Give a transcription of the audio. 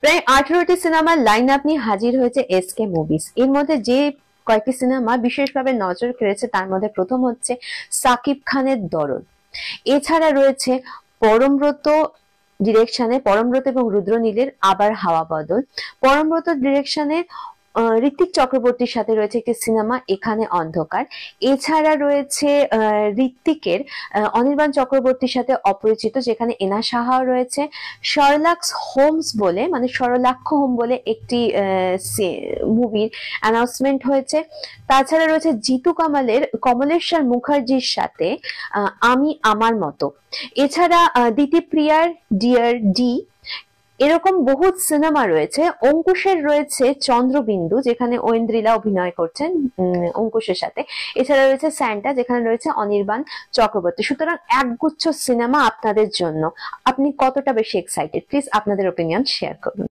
প্রায় 18টি সিনেমার line up নিয়ে হাজির হয়েছে এসকে মুভিজ। এর মধ্যে যে কয়েকটি সিনেমা বিশেষভাবে নজর কেড়েছে তার মধ্যে প্রথম হচ্ছে সাকিব খানের দরদ। এছাড়া রয়েছে পরমব্রত ডিরেকশনে পরমব্রত এবং রুদ্রনীলের আবার হাওয়া বদল। পরমব্রত ডিরেকশনে ঋত্বিক চক্রবর্তীর সাথে রয়েছে একটি সিনেমা এখানে অন্ধকার। এছাড়া রয়েছে ঋত্বিকের অনির্বাণ চক্রবর্তীর সাথে অপরিচিত, যেখানে এনা সাহাও রয়েছে। শার্লকস হোমস বলে মানে সরলাক্ষ হোম বলে একটি মুভির অ্যানাউন্সমেন্ট হয়েছে। তাছাড়া রয়েছে জিতু কমলেশ্বর মুখার্জির সাথে আমি আমার মতো। এছাড়া দিতিপ্রিয়ার ডিয়ার ডি, এরকম বহু সিনেমা রয়েছে। অঙ্কুশের রয়েছে চন্দ্রবিন্দু, যেখানে ঐন্দ্রিলা অভিনয় করছেন অঙ্কুশের সাথে। এছাড়া রয়েছে স্যান্টা, যেখানে রয়েছে অনির্বাণ চক্রবর্তী। সুতরাং একগুচ্ছ সিনেমা আপনাদের জন্য। আপনি কতটা বেশি এক্সাইটেড? প্লিজ আপনাদের ওপিনিয়ন শেয়ার করুন।